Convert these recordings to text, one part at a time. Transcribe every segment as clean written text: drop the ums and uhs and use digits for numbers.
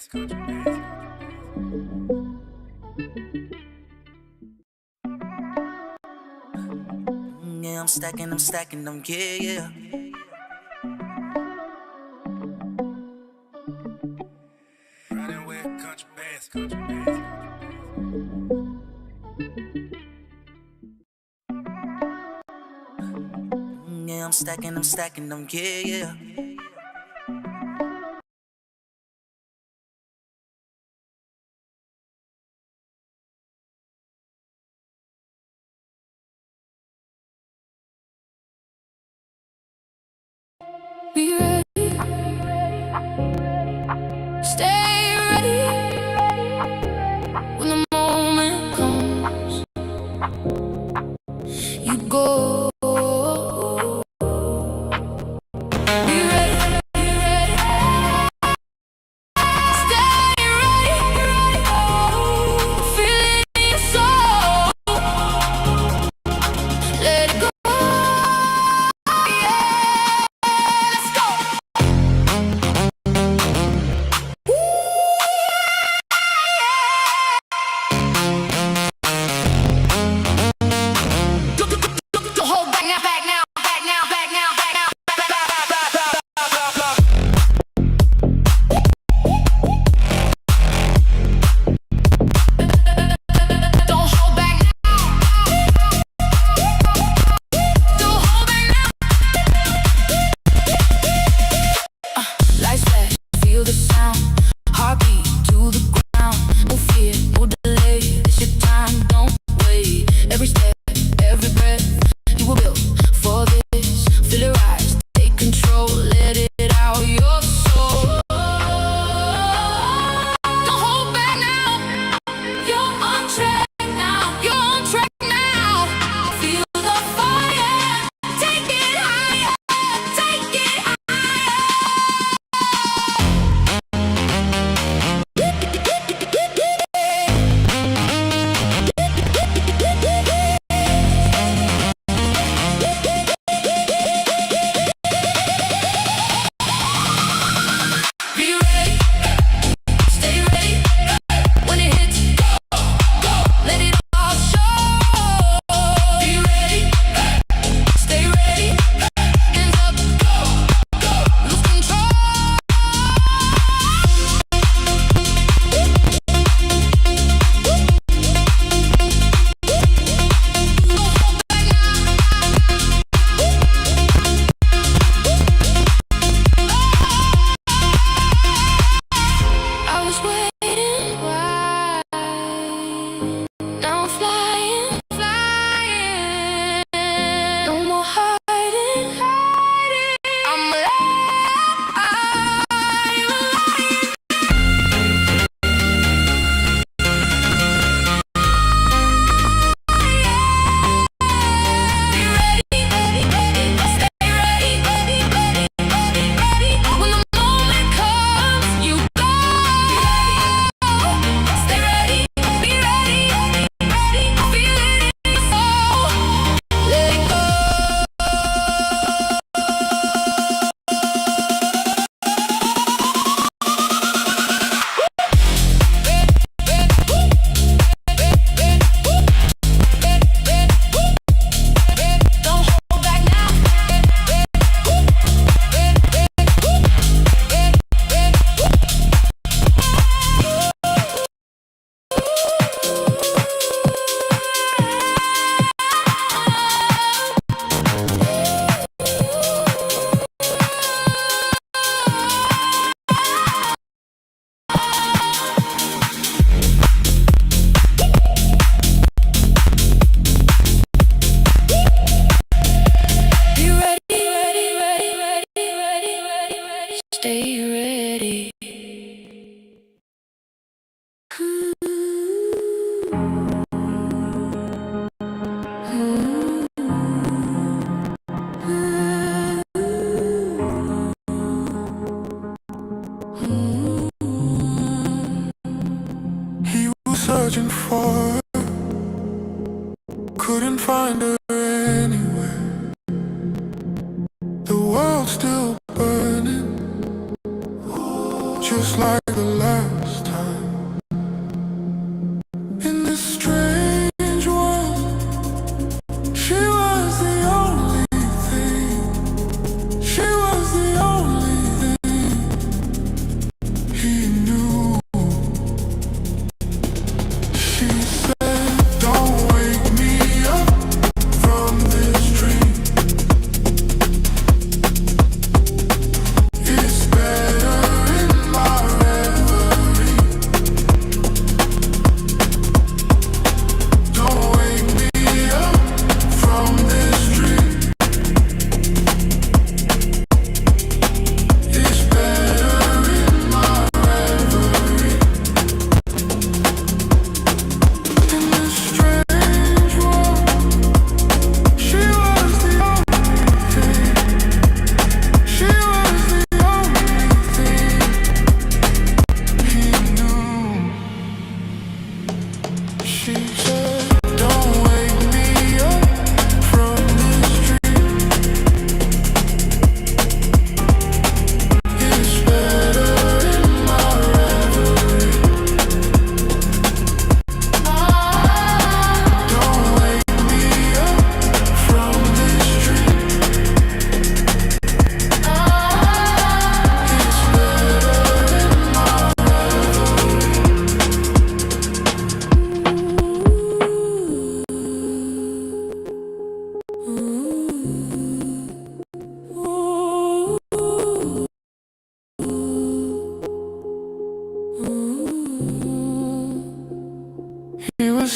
Yeah, I'm stacking them, yeah, yeah. Riding with country bands, country bands. Yeah, I'm stacking them, yeah, yeah. Be ready, stay ready when the moment comes. You go. Be ready, stay ready. Feel it in your soul. Let it go. Yeah, let's go. Don't hold back now, back now, back now, back now, back now. Don't hold back now. Don't hold back now. Lights flash, feel the sound. Heartbeat to the ground. No fear, no delay. It's your time, don't wait. Every step, every breath, you were built for this. Feel it rise, take control, let it out your soul. Don't hold back now. You're on track now. You're on track now. Feel the fire. Take it higher. Take it Be ready, stay ready. When it hits, go, go, let it all show. Be ready, stay ready. Hands up, go, go, lose control. Don't hold back now. I was waiting, why? Now I'm flying, flying. No more hiding, hiding. I'm alive, alive. Be ready, ready, ready. Stay ready, ready, ready, ready, ready. When the moment comes, you go. Stay ready, be ready, ready. Feel it in your soul. Let it go. Don't hold back now. Be ready, ready, ready, ready, ready, ready, ready. Stay ready. He was searching for her, couldn't find her anywhere. The world's still burning, just like the last.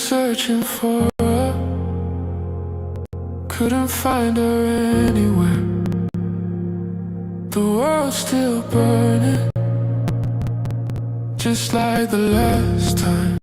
searching for her, couldn't find her anywhere. The world's still burning, just like the last time.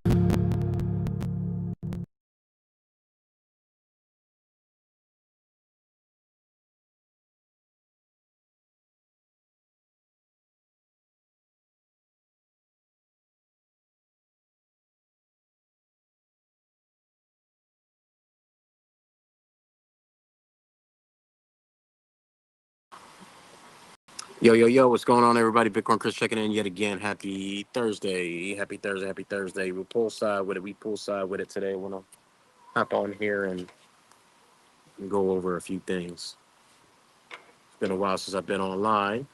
Yo, yo, yo, what's going on, everybody? Bitcoin Chris checking in yet again. Happy Thursday. Happy Thursday. Happy Thursday. We poolside with it. We poolside with it today. Want to hop on here and go over a few things. It's been a while since I've been online.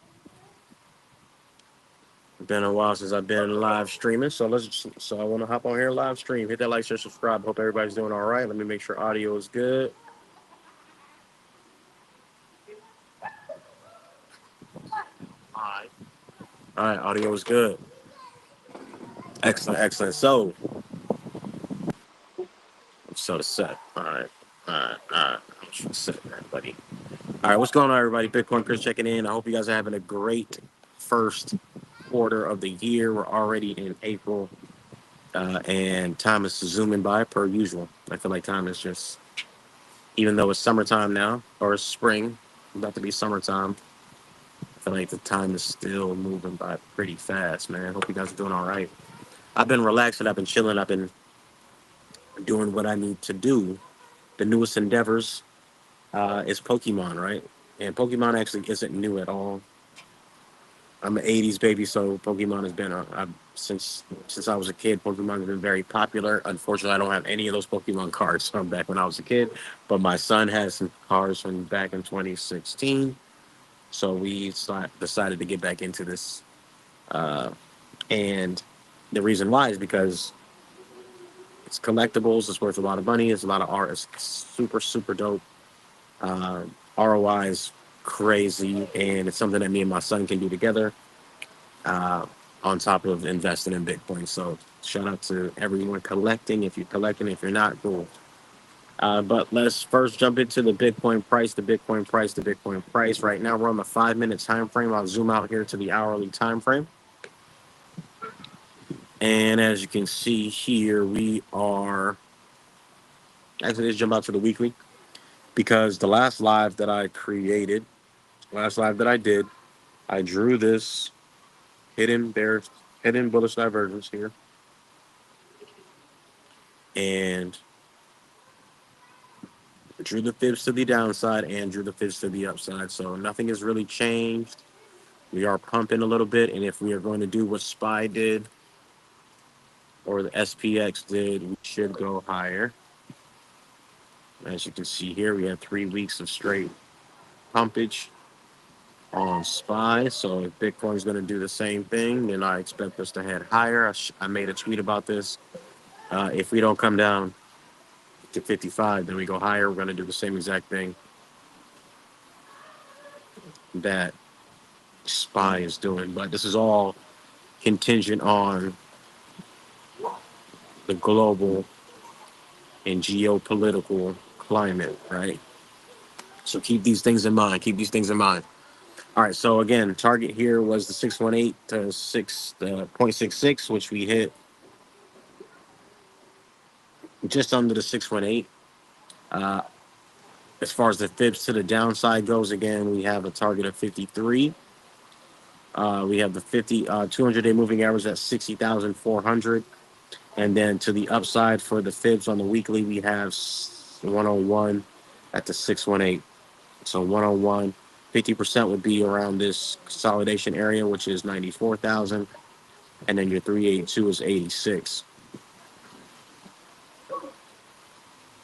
It's been a while since I've been live streaming. So I want to hop on here live stream. Hit that like, share, subscribe. Hope everybody's doing all right. Let me make sure audio is good. All right, audio is good. Excellent, excellent. So the set. All right. I'm set, everybody. All right, what's going on, everybody? Bitcoin Chris checking in. I hope you guys are having a great first quarter of the year. We're already in April, and time is zooming by per usual. I feel like time is just, even though it's summertime now, or it's spring, about to be summertime, I feel like the time is still moving by pretty fast, man. Hope you guys are doing all right. I've been relaxing. I've been chilling. I've been doing what I need to do. The newest endeavors is Pokemon, right? And Pokemon actually isn't new at all. I'm an '80s baby, so Pokemon has been since I was a kid. Pokemon has been very popular. Unfortunately, I don't have any of those Pokemon cards from back when I was a kid, but my son has some cards from back in 2016. So we decided to get back into this, and the reason why is because it's collectibles. It's worth a lot of money. It's a lot of art. It's super super dope. Uh, ROI is crazy, and it's something that me and my son can do together. uh, on top of investing in Bitcoin. So shout out to everyone collecting. If you're collecting, if you're not, cool. But let's first jump into the Bitcoin price. The Bitcoin price. The Bitcoin price. Right now we're on the 5 minute time frame. I'll zoom out here to the hourly time frame. And as you can see here, we are. Actually, let's jump out to the weekly because the last live that I created, last live that I did, I drew this hidden bullish divergence here, and drew the fibs to the downside and drew the fibs to the upside. So nothing has really changed. We are pumping a little bit, and if we are going to do what SPY did or the SPX did, we should go higher. As you can see here, we have 3 weeks of straight pumpage on SPY. So if Bitcoin is going to do the same thing, then I expect us to head higher. I made a tweet about this. If we don't come down to 55, then we go higher. We're going to do the same exact thing that SPY is doing. But this is all contingent on the global and geopolitical climate, right? So keep these things in mind. Keep these things in mind. All right. So again, target here was the 618 to 6.66, which we hit just under the 618. Uh, as far as the fibs to the downside goes, again, we have a target of 53. We have the 200-day moving average at 60,400. And then to the upside for the fibs on the weekly, we have 101 at the 618. So 101, 50% would be around this consolidation area, which is 94,000. And then your 382 is 86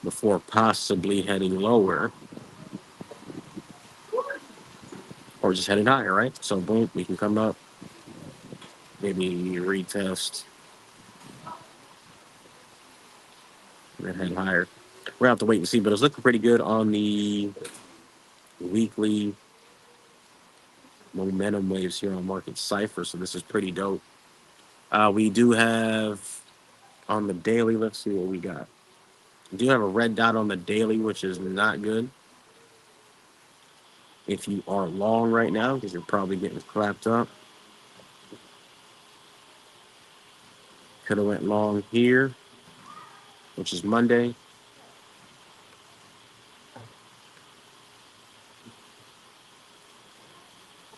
before possibly heading lower or just heading higher, right? So boom, we can come up, maybe retest, and then head higher. We're gonna have to wait and see, but it's looking pretty good on the weekly momentum waves here on Market Cipher. So this is pretty dope. We do have on the daily, let's see what we got. We do have a red dot on the daily, which is not good if you are long right now because you're probably getting clapped up. Could have went long here, which is Monday.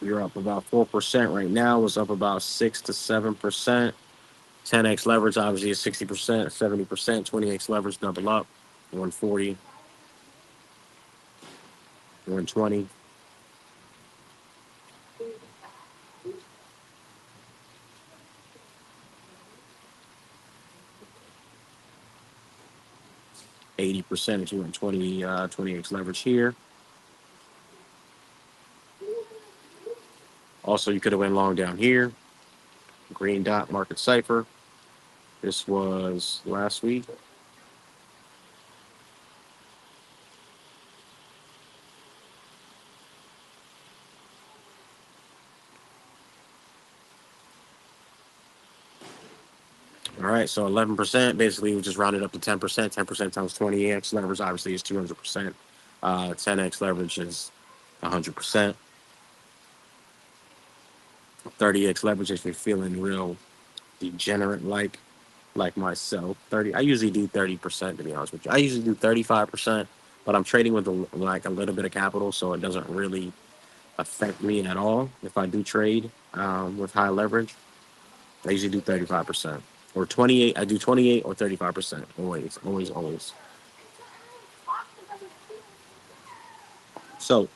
You're up about 4% right now. Was up about 6 to 7%. 10x leverage obviously is 60%, 70%. 20x leverage double up, 140, 120. 80% if you went 20x leverage here. Also, you could have went long down here. Green dot market cipher. This was last week. All right, so 11%. Basically, we just rounded up to 10%. 10% times 20x leverage obviously is 200%. 10x leverage is 100%. 30x leverage if you're feeling real degenerate like myself. 30. I usually do 30% to be honest with you. I usually do 35%, but I'm trading with like a little bit of capital, so it doesn't really affect me at all if I do trade with high leverage. I usually do 35% or 28. I do 28 or 35%. Always, always, always. So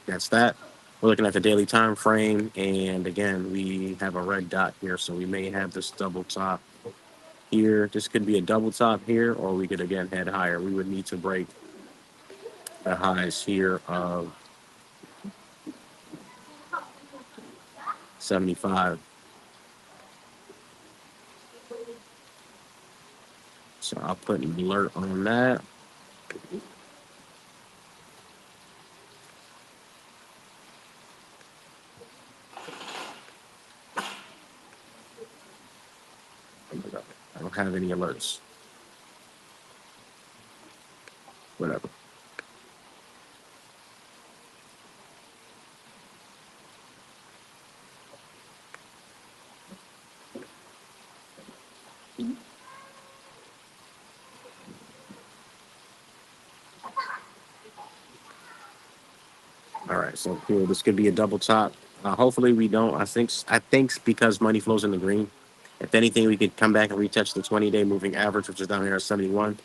that's that. We're looking at the daily time frame, and again, we have a red dot here, so we may have this double top here. This could be a double top here, or we could again head higher. We would need to break the highs here of 75. So I'll put an alert on that. I don't have any alerts. Whatever. All right, so cool. This could be a double top. Hopefully we don't. I think because money flows in the green. If anything, we could come back and retouch the 20-day moving average, which is down here at 71,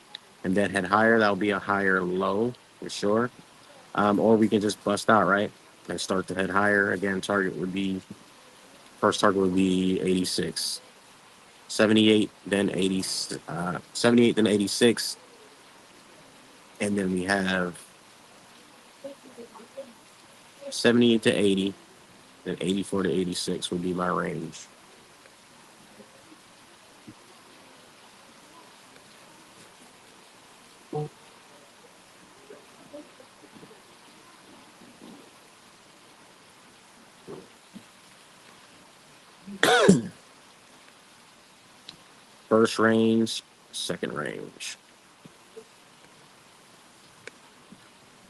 and then head higher. That'll be a higher low for sure. Or we can just bust out, right, and start to head higher. Again, first target would be 86, 78, then 80, 78, then 86, and then we have 78 to 80, then 84 to 86 would be my range. First range, second range.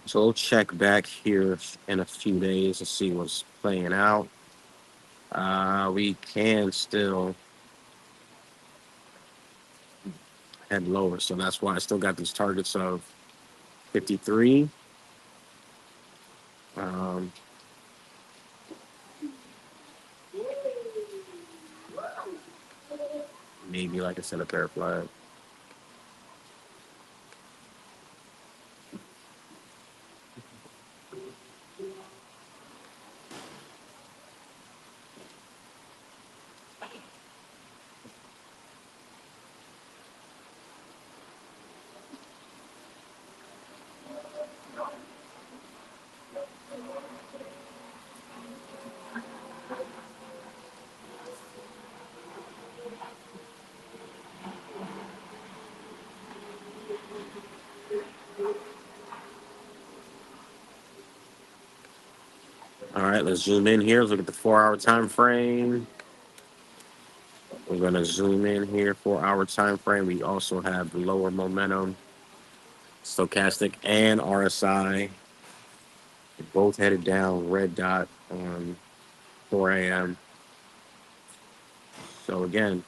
So we'll check back here in a few days to see what's playing out. We can still head lower, so that's why I still got these targets of 53. Maybe, like I said, a pair flag. All right, let's zoom in here. Let's look at the 4-hour time frame. We're gonna zoom in here, 4-hour time frame. We also have lower momentum Stochastic and RSI both headed down. Red dot on 4 a.m. So again,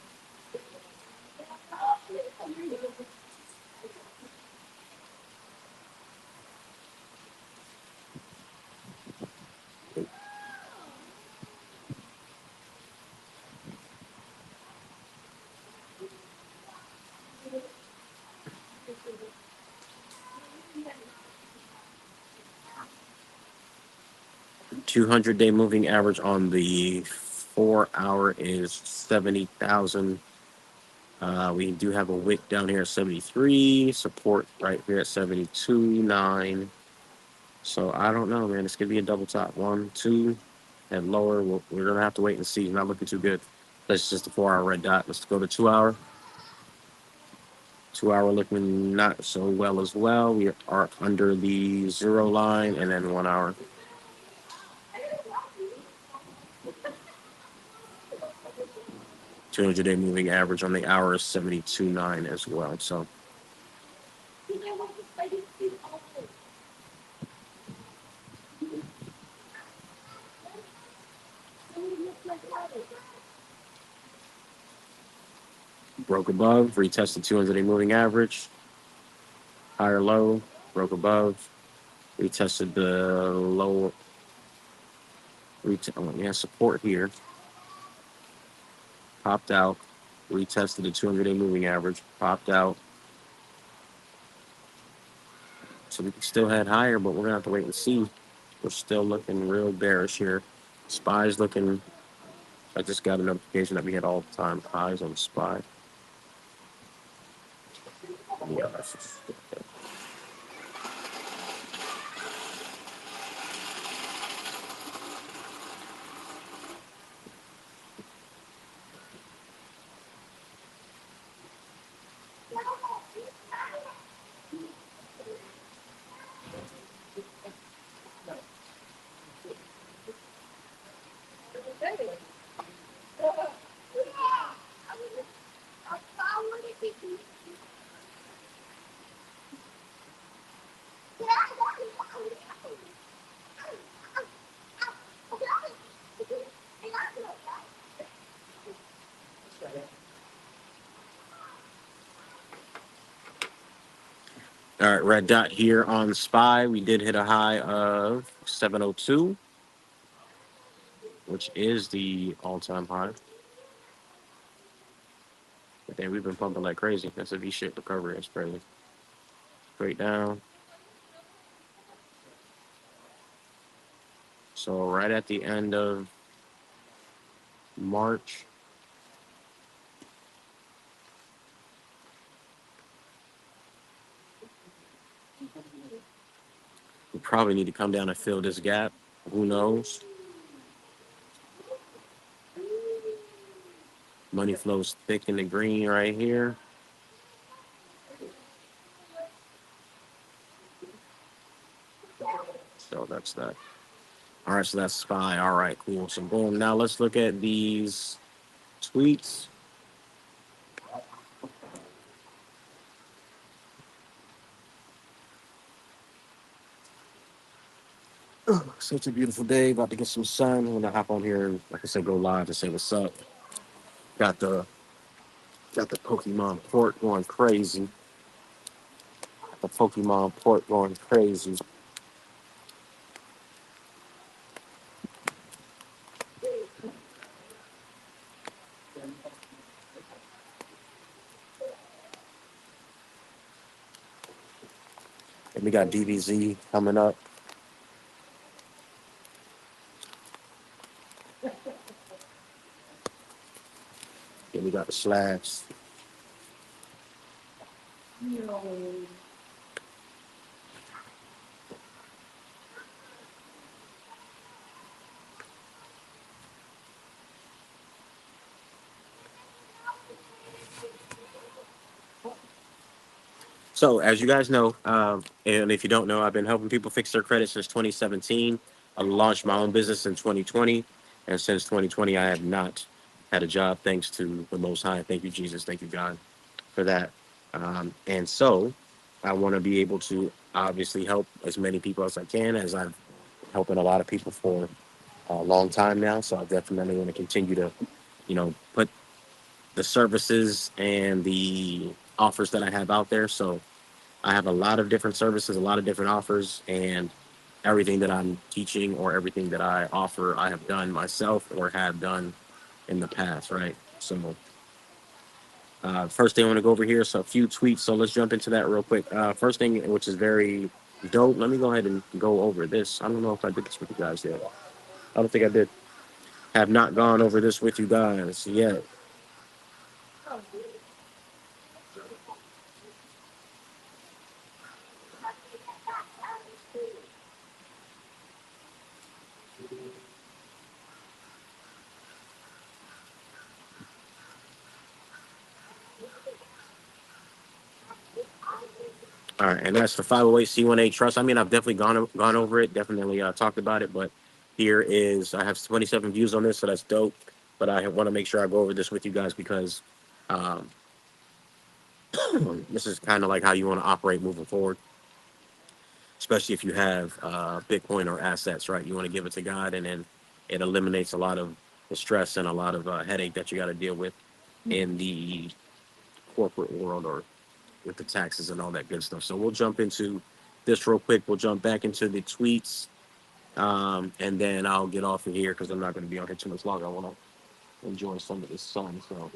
the 200-day moving average on the 4 hour is 70,000. We do have a wick down here at 73, support right here at 72.9. So I don't know, man. It's gonna be a double top. 1, 2, and lower. We're gonna have to wait and see. Not looking too good. That's just a 4 hour red dot. Let's go to 2 hour. 2 hour looking not so well as well. We are under the zero line, and then 1 hour. 200-day moving average on the hour is 72.9 as well. So broke above, retested 200-day moving average, higher low, broke above, retested the low, support here, popped out, retested the 200-day moving average, popped out. So we can still head higher, but we're gonna have to wait and see. We're still looking real bearish here. SPY's looking. I just got a notification that we had all-time highs on SPY. Yeah, that's just, all right, red dot here on SPY. We did hit a high of 702, which is the all-time high. But then we've been pumping like crazy. That's a V-shaped recovery. That's crazy. Straight down. So right at the end of March, we probably need to come down and fill this gap. Who knows? Money flows thick in the green right here. So that's that. All right, so that's SPY. All right, cool. So boom. Now let's look at these tweets. Such a beautiful day. About to get some sun. I'm gonna hop on here and, like I said, go live to say what's up. Got the Pokemon port going crazy. Got the Pokemon port going crazy. And we got DBZ coming up. And we got the Slash. So, as you guys know, and if you don't know, I've been helping people fix their credit since 2017. I launched my own business in 2020, and since 2020, I have not had a job. Thanks to the Most High. Thank you, Jesus. Thank you, God, for that. And so, I want to be able to obviously help as many people as I can, as I've helping a lot of people for a long time now. So I definitely want to continue to, put the services and the offers that I have out there. So I have a lot of different services, a lot of different offers, and everything that I'm teaching or everything that I offer, I have done myself or have done in the past, right? So, first thing I want to go over here, so a few tweets. So let's jump into that real quick. First thing, which is very dope. Let me go ahead and go over this. I don't know if I did this with you guys yet. I don't think I did. Have not gone over this with you guys yet. All right, and that's the 508c1A trust. I mean, I've definitely gone over it, definitely talked about it, but here is I have 27 views on this, so that's dope. But I want to make sure I go over this with you guys because um, this is kind of like how you want to operate moving forward, especially if you have Bitcoin or assets, right? You want to give it to God, and then it eliminates a lot of the stress and a lot of headache that you got to deal with in the corporate world or with the taxes and all that good stuff. So we'll jump into this real quick. We'll jump back into the tweets, and then I'll get off of here because I'm not going to be on here too much longer. I want to enjoy some of this sun. So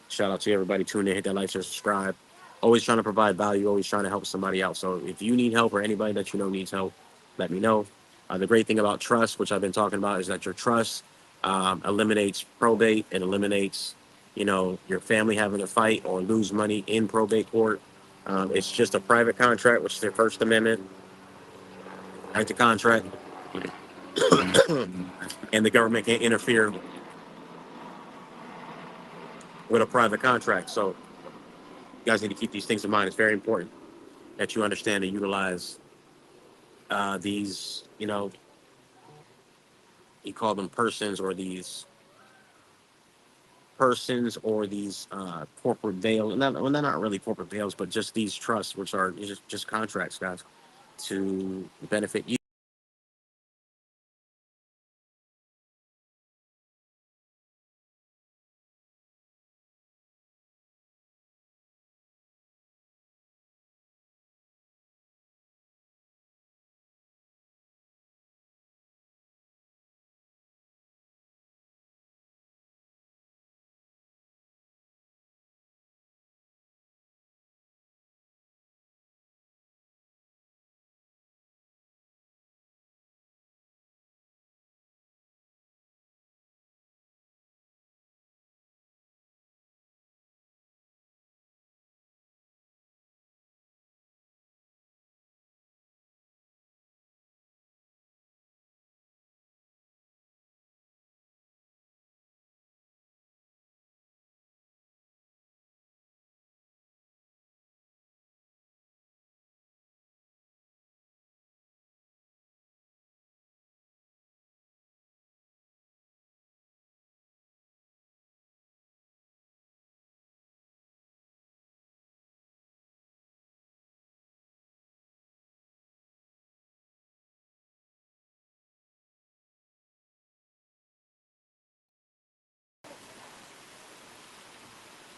shout out to everybody tuning in. Hit that like, share, subscribe. Always trying to provide value. Always trying to help somebody out. So if you need help or anybody that you know needs help, let me know. The great thing about trust, which I've been talking about, is that your trust eliminates probate. It eliminates, your family having to fight or lose money in probate court. It's just a private contract, which is their First Amendment right to contract, and the government can't interfere with a private contract. So you guys need to keep these things in mind. It's very important that you understand and utilize these, you call them persons or these corporate veils. Well, they're not really corporate veils, but just these trusts, which are just contracts, guys, to benefit you.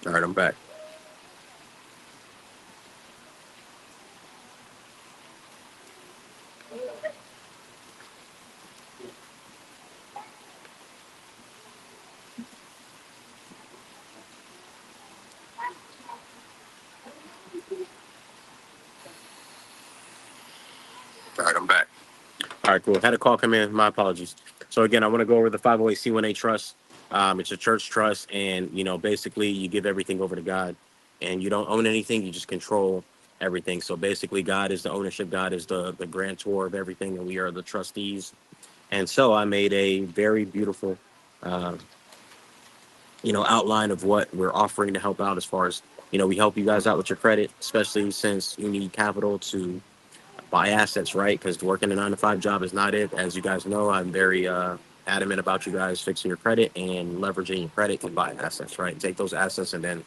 All right, I'm back. All right, I'm back. All right, cool. Had a call come in. My apologies. So again, I want to go over the 508c1A trust. It's a church trust, and basically, you give everything over to God, and you don't own anything. You just control everything. So basically, God is the ownership. God is the grantor of everything, and we are the trustees. And so I made a very beautiful, uh, outline of what we're offering to help out as far as we help you guys out with your credit, especially since you need capital to buy assets, right? Because working a 9 to 5 job is not it. As you guys know, I'm very adamant about you guys fixing your credit and leveraging your credit to buy assets, right? Take those assets and then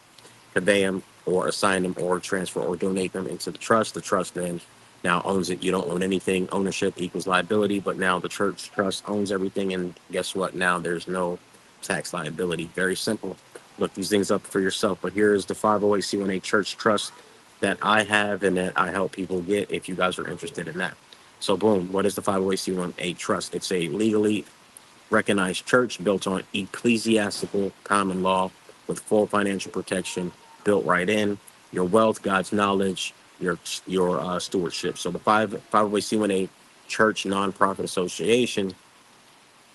convey them or assign them or transfer or donate them into the trust. The trust then now owns it. You don't own anything. Ownership equals liability, but now the church trust owns everything. And guess what? Now there's no tax liability. Very simple. Look these things up for yourself. But here is the 508c1a church trust that I have and that I help people get if you guys are interested in that. So boom, what is the 508c1a trust? It's a legally recognized church built on ecclesiastical common law with full financial protection built right in your wealth, God's knowledge, your stewardship. So the 508c1a church nonprofit association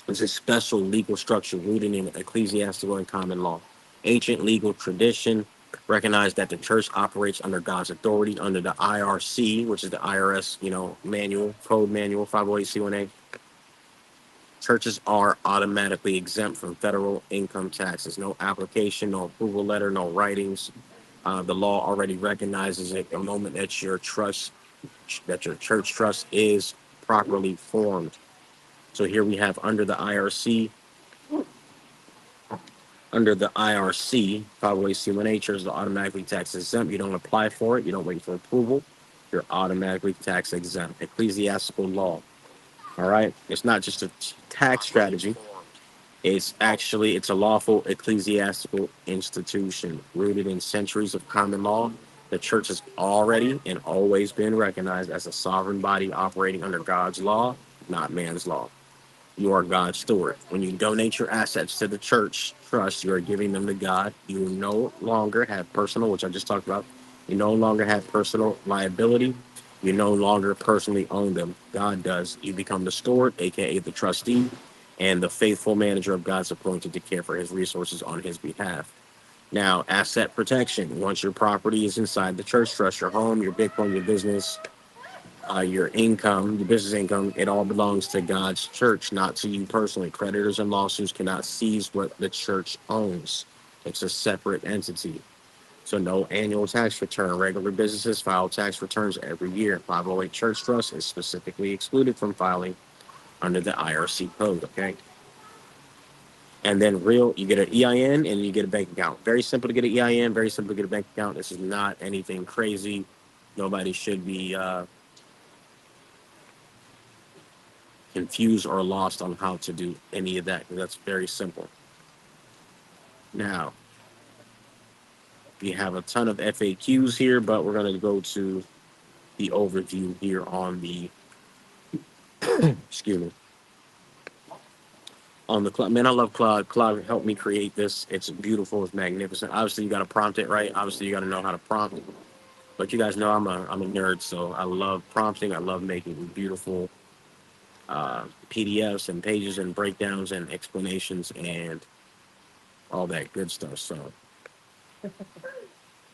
is a special legal structure rooted in ecclesiastical and common law. Ancient legal tradition recognized that the church operates under God's authority under the IRC, which is the IRS, manual, code manual, 508c1a. Churches are automatically exempt from federal income taxes. No application, no approval letter, no writings. The law already recognizes it the moment that your church trust is properly formed. So here we have under the IRC, 508c1a, churches are automatically tax exempt. You don't apply for it. You don't wait for approval. You're automatically tax exempt. Ecclesiastical law. All right. It's not just a tax strategy. It's a lawful ecclesiastical institution rooted in centuries of common law. The church has already and always been recognized as a sovereign body operating under God's law, not man's law. You are God's steward. When you donate your assets to the church trust, you are giving them to God. You no longer have personal, which I just talked about. You no longer have personal liability. You no longer personally own them. God does. You become the steward, aka the trustee, and the faithful manager of God's appointed to care for his resources on his behalf. Now, asset protection. Once your property is inside the church trust, your home, your Bitcoin, your business, your income, your business income, it all belongs to God's church, not to you personally. Creditors and lawsuits cannot seize what the church owns. It's a separate entity. So no annual tax return. Regular businesses file tax returns every year. 508 church trust is specifically excluded from filing under the IRC code, okay? And then you get an EIN and you get a bank account. Very simple to get an EIN, very simple to get a bank account. This is not anything crazy. Nobody should be confused or lost on how to do any of that. That's very simple. Now, we have a ton of FAQs here, but we're going to go to the overview here on the, excuse me, on the Claude. Man, I love Claude. Claude helped me create this. It's beautiful. It's magnificent. Obviously, you got to prompt it right. Obviously, you got to know how to prompt it. But you guys know I'm a nerd, so I love prompting. I love making beautiful PDFs and pages and breakdowns and explanations and all that good stuff. So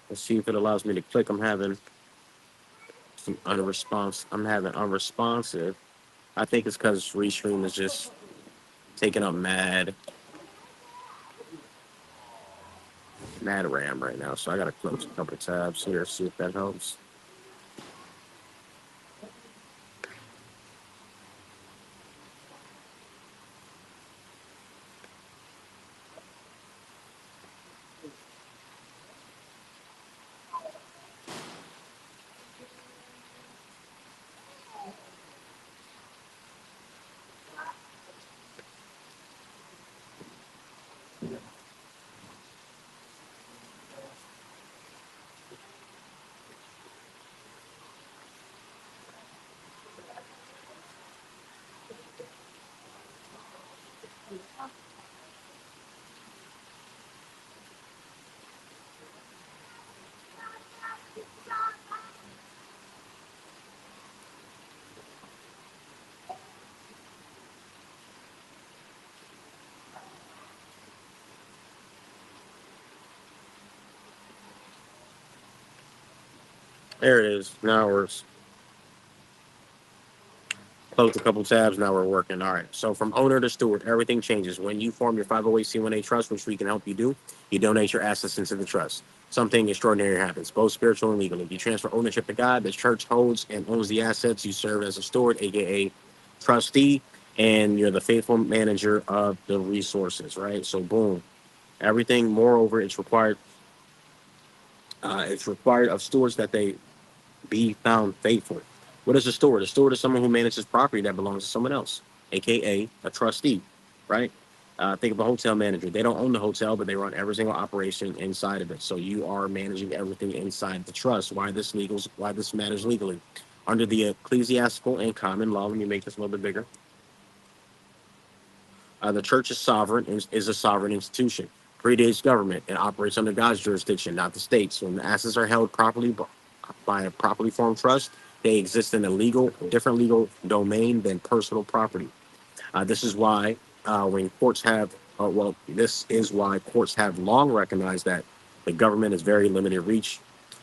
let's see if it allows me to click. I'm having some unresponsive. I think it's because Restream is just taking up mad RAM right now. So I gotta close a couple of tabs here, see if that helps. There it is. Now we're closed a couple tabs. Now we're working. All right. So from owner to steward, everything changes. When you form your 508c1a trust, which we can help you do, you donate your assets into the trust. Something extraordinary happens, both spiritual and legal. If you transfer ownership to God, the church holds and owns the assets. You serve as a steward, aka trustee, and you're the faithful manager of the resources, right? So boom. Everything, moreover, it's required It's required of stewards that they be found faithful. What is a steward? A steward is someone who manages property that belongs to someone else, aka a trustee, right? Think of a hotel manager. They don't own the hotel, but they run every single operation inside of it. So you are managing everything inside the trust. Why this matters legally? Under the ecclesiastical and common law, let me make this a little bit bigger. The church is is a sovereign institution, predates government, and operates under God's jurisdiction, not the state's. When the assets are held properly by a properly formed trust, they exist in a different legal domain than personal property. This is why when courts have, this is why courts have long recognized that the government has very limited reach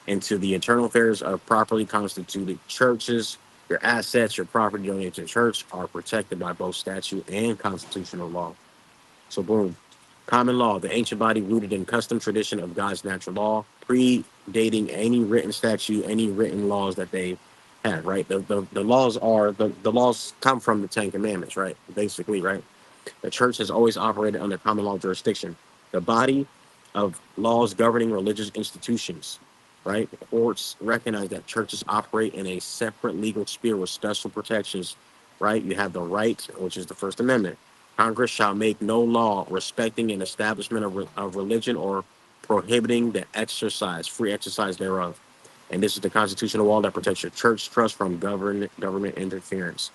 into the internal affairs of properly constituted churches. Your assets, your property donated to the church are protected by both statute and constitutional law. So, boom. Common law, the ancient body rooted in custom tradition of God's natural law, predating any written statute, any written laws that they had, right? The laws the laws come from the Ten Commandments, right? Basically, right? The church has always operated under common law jurisdiction. The body of laws governing religious institutions, right? Courts recognize that churches operate in a separate legal sphere with special protections, right? You have the right, which is the First Amendment. Congress shall make no law respecting an establishment of religion or prohibiting the free exercise thereof. And this is the constitutional law that protects your church trust from government interference.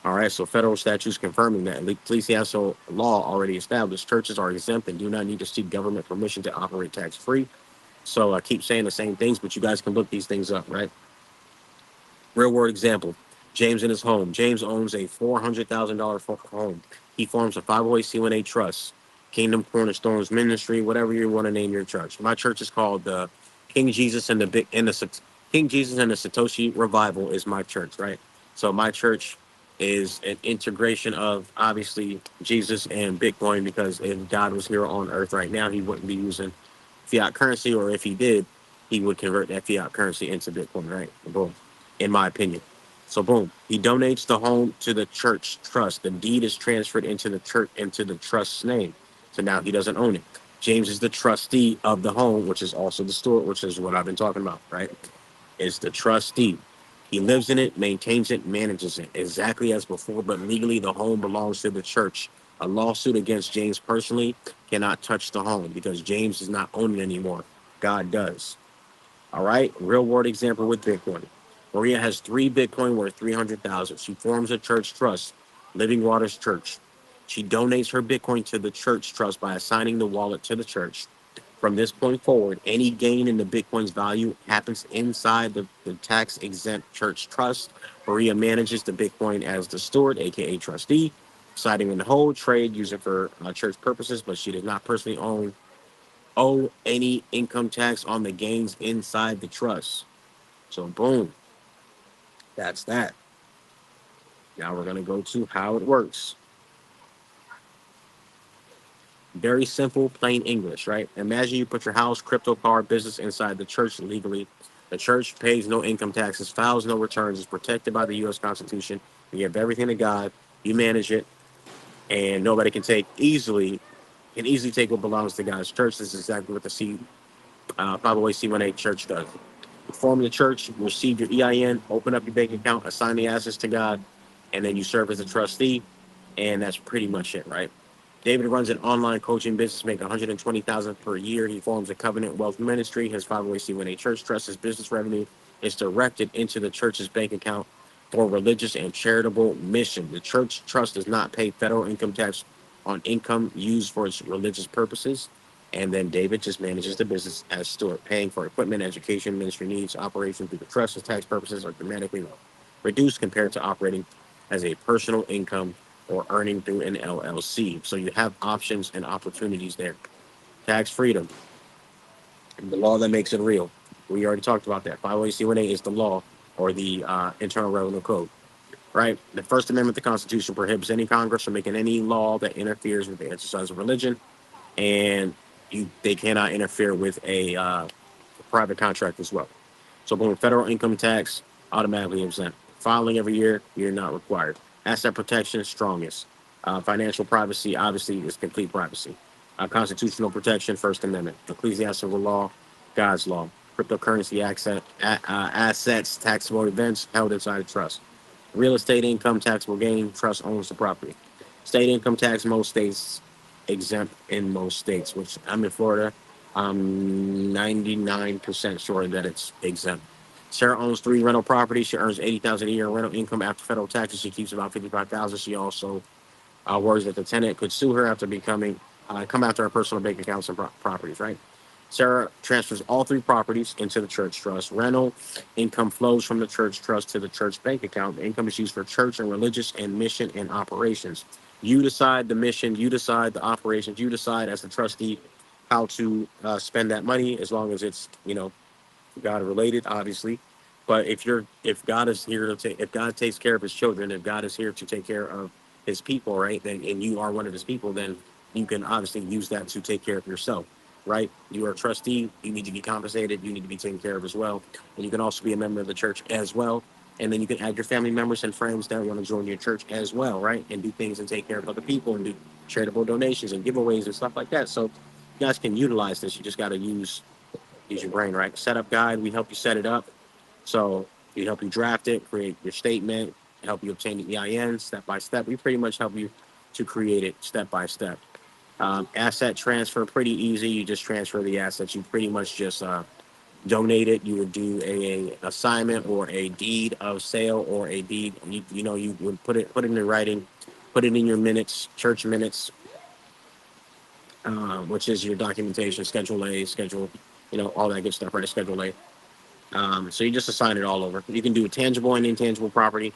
All right, so federal statutes confirming that ecclesiastical law already established churches are exempt and do not need to seek government permission to operate tax free. So I keep saying the same things, but you guys can look these things up, right? Real world example. James in his home. James owns a $400,000 home. He forms a 501c1a trust, Kingdom Cornerstones Ministry, whatever you want to name your church. My church is called the King Jesus and King Jesus and the Satoshi Revival is my church, right? So my church is an integration of obviously Jesus and Bitcoin, because if God was here on earth right now, he wouldn't be using fiat currency, or if he did, he would convert that fiat currency into Bitcoin, right? Boom, in my opinion. So boom, he donates the home to the church trust. The deed is transferred into the trust's name. So now he doesn't own it. James is the trustee of the home, which is also the steward, which is what I've been talking about, right? Is the trustee. He lives in it, maintains it, manages it, exactly as before, but legally the home belongs to the church. A lawsuit against James personally cannot touch the home because James does not own it anymore. God does. All right. Real world example with Bitcoin. Maria has 3 Bitcoin worth 300,000. She forms a church trust, Living Waters Church. She donates her Bitcoin to the church trust by assigning the wallet to the church. From this point forward, any gain in the Bitcoin's value happens inside the tax exempt church trust. Maria manages the Bitcoin as the steward, aka trustee, deciding on the whole trade, using for church purposes, but she does not personally owe any income tax on the gains inside the trust. So boom, that's that. Now we're gonna go to how it works. Very simple, plain English, right? Imagine you put your house, crypto card, business inside the church legally. The church pays no income taxes, files no returns, is protected by the U.S. Constitution. You give everything to God, you manage it, and nobody can easily take what belongs to God's church. This is exactly what the 501c1a church does. You form the church, you receive your EIN, open up your bank account, assign the assets to God, and then you serve as a trustee, and that's pretty much it, right? David runs an online coaching business, making $120,000 per year. He forms a Covenant Wealth Ministry. His 501c1a church trust, his business revenue is directed into the church's bank account for religious and charitable mission. The church trust does not pay federal income tax on income used for its religious purposes. And then David just manages the business as steward, paying for equipment, education, ministry needs, operation through the trust. His tax purposes are dramatically reduced compared to operating as a personal income or earning through an LLC. So you have options and opportunities there. Tax freedom, the law that makes it real. We already talked about that. 501c1a is the law, or the Internal Revenue Code, right? The First Amendment of the Constitution prohibits any Congress from making any law that interferes with the exercise of religion, and they cannot interfere with a private contract as well. So boom, federal income tax, automatically exempt. Filing every year, you're not required. Asset protection, strongest. Financial privacy, obviously, is complete privacy. Constitutional protection, First Amendment. Ecclesiastical law, God's law. cryptocurrency assets, taxable events held inside a trust. Real estate income, taxable gain, trust owns the property. State income tax, most states exempt in most states, which I'm in Florida. I'm 99% sure that it's exempt. Sarah owns 3 rental properties. She earns 80,000 a year in rental income after federal taxes. She keeps about 55,000. She also worries that the tenant could sue her after come after her personal bank accounts and properties. Right. Sarah transfers all 3 properties into the church trust. Rental income flows from the church trust to the church bank account. The income is used for church and religious and mission and operations. You decide the mission, you decide the operations, you decide as the trustee how to spend that money, as long as it's God related, obviously. But if God is here to take, if God takes care of His children, if God is here to take care of His people, right? Then and you are one of His people, then you can obviously use that to take care of yourself, right? You are a trustee. You need to be compensated. You need to be taken care of as well. And you can also be a member of the church as well. And then you can add your family members and friends that want to join your church as well, right? And do things and take care of other people and do charitable donations and giveaways and stuff like that. So you guys can utilize this. You just got to use your brain, right? Setup guide, we help you set it up. So we help you draft it, create your statement, help you obtain the EIN step by step. We pretty much help you to create it step by step. Asset transfer, pretty easy. You just transfer the assets. You pretty much just donate it. You would do a assignment or a deed of sale or a deed. You would put it in writing, put it in your minutes, church minutes, which is your documentation, Schedule A, schedule, all that good stuff, right? Schedule A. So you just assign it all over. You can do a tangible and intangible property,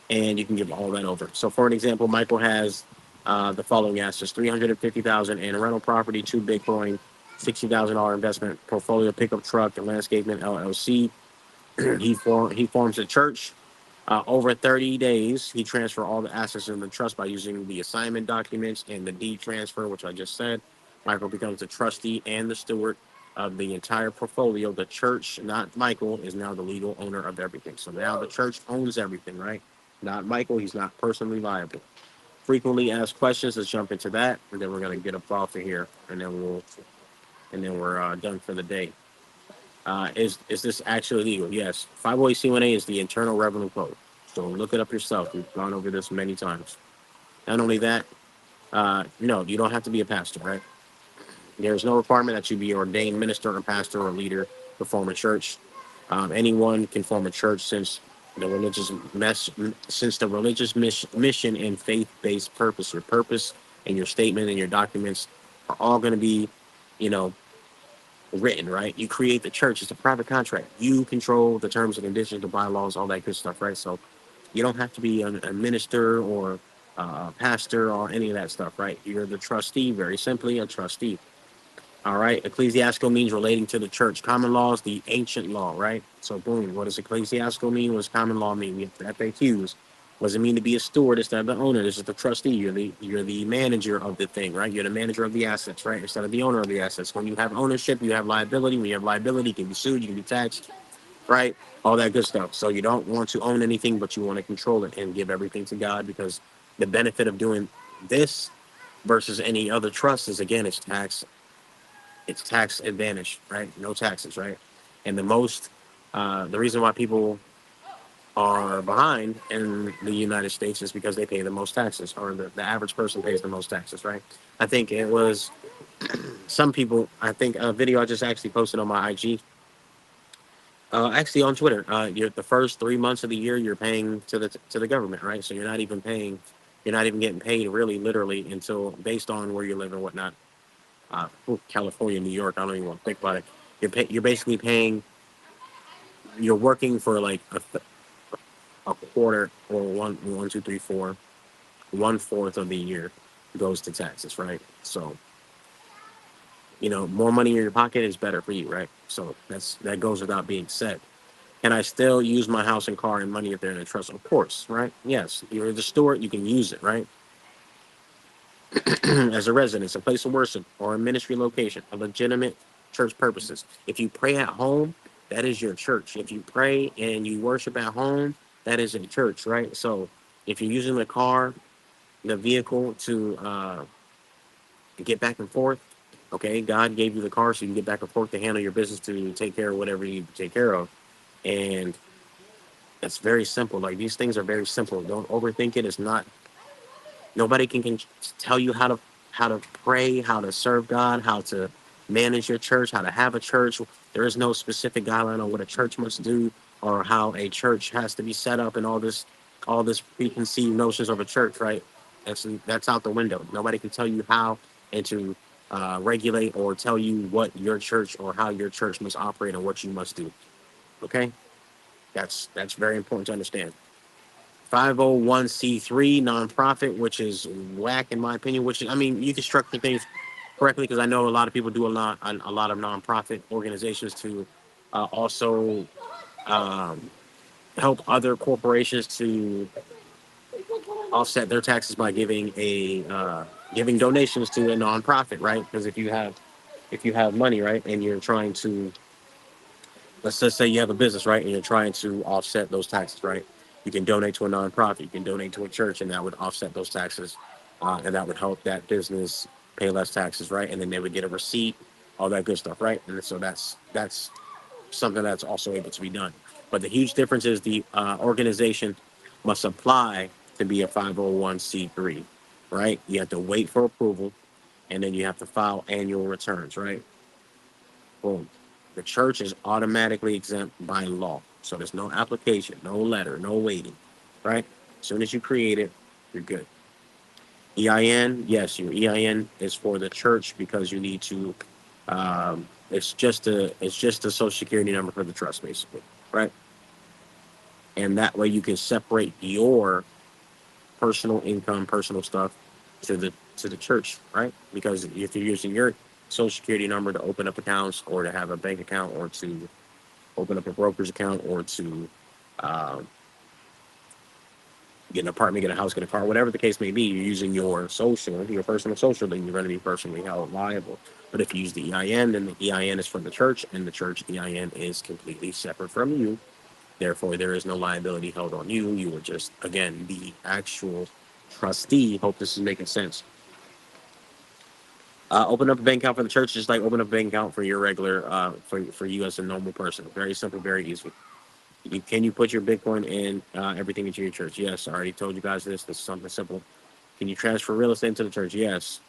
and you can give all that over. So for an example, Michael has the following assets: 350,000 in rental property, 2 Bitcoin, $60,000 investment portfolio, pickup truck, and landscaping LLC. He forms a church. Over 30 days, he transfer all the assets in the trust by using the assignment documents and the deed transfer, which I just said. Michael becomes the trustee and the steward of the entire portfolio. The church, not Michael, is now the legal owner of everything. So now the church owns everything, right? Not Michael. He's not personally liable. Frequently asked questions. Let's jump into that, and then we're gonna get up off of here, and then we're done for the day. Is this actually legal? Yes. 508c1a is the Internal Revenue Code. So look it up yourself. We've gone over this many times. Not only that, no, you don't have to be a pastor, right? There's no requirement that you be ordained minister or pastor or leader to form a church. Anyone can form a church since the religious mission and faith-based purpose, your purpose and your statement and your documents are all going to be, you know, written, right? You create the church. It's a private contract. You control the terms and conditions, the bylaws, all that good stuff, right? So you don't have to be a minister or a pastor or any of that stuff, right? You're the trustee, very simply, a trustee. All right. Ecclesiastical means relating to the church. Common law is the ancient law, right? So, boom. What does ecclesiastical mean? What does common law mean? We have the FAQs. What does it mean to be a steward instead of the owner? This is the trustee. You're the manager of the thing, right? You're the manager of the assets, right? Instead of the owner of the assets. When you have ownership, you have liability. When you have liability, you can be sued, you can be taxed, right? All that good stuff. So you don't want to own anything, but you want to control it and give everything to God, because the benefit of doing this versus any other trust is, again, it's tax advantage, right? No taxes, right? And the reason why people are behind in the United States is because they pay the most taxes, or the average person pays the most taxes, right? I think it was some people, I think a video I just actually posted on my IG, actually on Twitter. You're the first 3 months of the year you're paying to the government, right? So you're not even getting paid really, literally, until based on where you live and whatnot. California, New York. I don't even want to think about it. You're basically paying. You're working for like a quarter, or one, two, three, four, 1/4 of the year goes to taxes, right? So more money in your pocket is better for you, right? So that goes without being said. Can I still use my house and car and money if they're in a trust? Of course, right? Yes, you're the steward. You can use it, right? As a residence, a place of worship, or a ministry location, a legitimate church purposes. If you pray at home, that is your church. If you pray and you worship at home, that is a church, right? So if you're using the car, the vehicle to get back and forth, Okay, God gave you the car so you can get back and forth to handle your business to take care of whatever you need to take care of. And it's very simple. Like these things are very simple. Don't overthink it. It's not nobody can tell you how to pray, how to serve God, how to manage your church, how to have a church. There is no specific guideline on what a church must do or how a church has to be set up and all this preconceived notions of a church, right? That's out the window. Nobody can tell you how and to regulate or tell you what your church or how your church must operate and what you must do. Okay, that's very important to understand. 501c3 nonprofit, which is whack in my opinion. Which is, I mean, you can structure things correctly because I know a lot of people do a lot of nonprofit organizations to also um, help other corporations to offset their taxes by giving donations to a nonprofit, right? Because if you have money, right, and you're trying to let's just say you have a business, right, and you're trying to offset those taxes, right? You can donate to a nonprofit, you can donate to a church, and that would offset those taxes, and that would help that business pay less taxes, right? And then they would get a receipt, all that good stuff, right? And so that's something that's also able to be done. But the huge difference is the organization must apply to be a 501c3, right? You have to wait for approval, and then you have to file annual returns, right? Boom. The church is automatically exempt by law. So there's no application, no letter, no waiting, right? As soon as you create it, you're good. EIN, yes, your EIN is for the church because you need to. It's just a social security number for the trust, basically, right? And that way you can separate your personal income, personal stuff to the church, right? Because if you're using your social security number to open up accounts or to have a bank account or to open up a broker's account or to um, get an apartment, get a house, get a car, whatever the case may be, you're using your personal social, then you're going to be personally held liable. But if you use the EIN, then the EIN is from the church, and the church EIN is completely separate from you. Therefore, there is no liability held on you. You are just, again, the actual trustee. Hope this is making sense. Open up a bank account for the church, just like open up a bank account for your regular, for you as a normal person. Very simple, very easy. Can you put your Bitcoin in everything into your church? Yes. I already told you guys this. This is something simple. Can you transfer real estate into the church? Yes.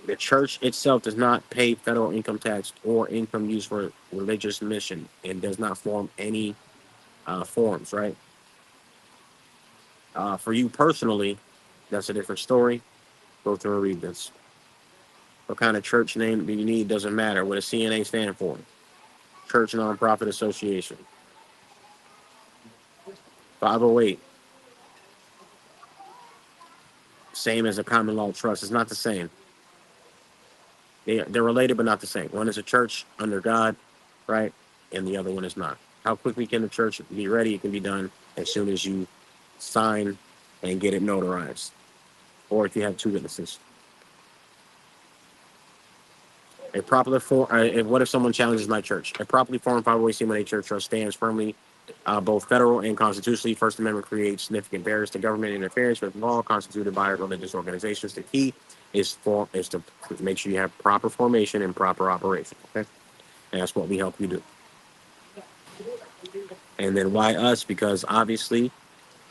The church itself does not pay federal income tax or income used for religious mission and does not form any forms, right? For you personally, that's a different story. Go through and read this. What kind of church name do you need? Doesn't matter. What does CNA stand for? Church Nonprofit Association. 508. Same as a common law trust. It's not the same. They're related, but not the same. One is a church under God, right? And the other one is not. How quickly can the church be ready? It can be done as soon as you sign and get it notarized, or if you have two witnesses. A properly form. What if someone challenges my church? A properly formed 501c church trust stands firmly, both federal and constitutionally. First Amendment creates significant barriers to government interference with law constituted by religious organizations. The key is to make sure you have proper formation and proper operation. Okay, and that's what we help you do. And then why us? Because obviously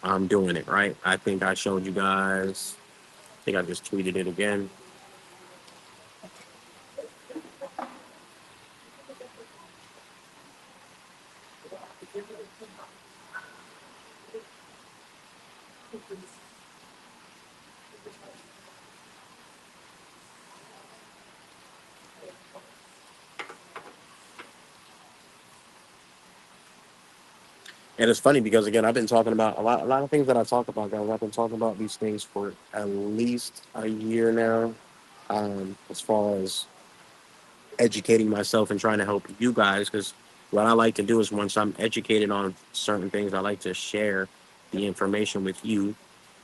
I'm doing it right. I think I showed you guys. I think I just tweeted it again. And it's funny because again, I've been talking about a lot of things that I talk about, guys. I've been talking about these things for at least a year now. As far as educating myself and trying to help you guys, because what I like to do is once I'm educated on certain things, I like to share the information with you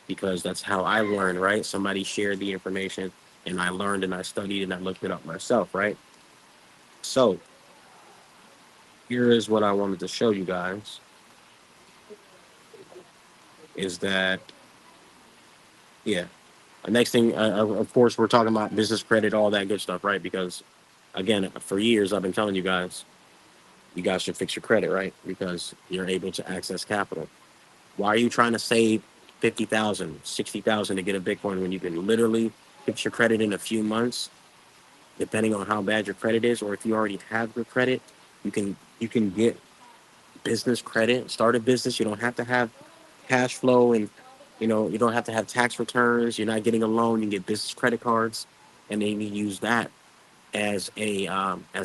because that's how I learned, right? Somebody shared the information and I learned and I studied and I looked it up myself, right? So here is what I wanted to show you guys is that, yeah. Next thing, of course, we're talking about business credit, all that good stuff, right? Because again, for years I've been telling you guys should fix your credit, right? Because you're able to access capital. Why are you trying to save 50,000, 60,000 to get a Bitcoin when you can literally fix your credit in a few months, depending on how bad your credit is, or if you already have your credit, you can get business credit, start a business. You don't have to have cash flow, and you don't have to have tax returns. You're not getting a loan. You can get business credit cards, and then you use that as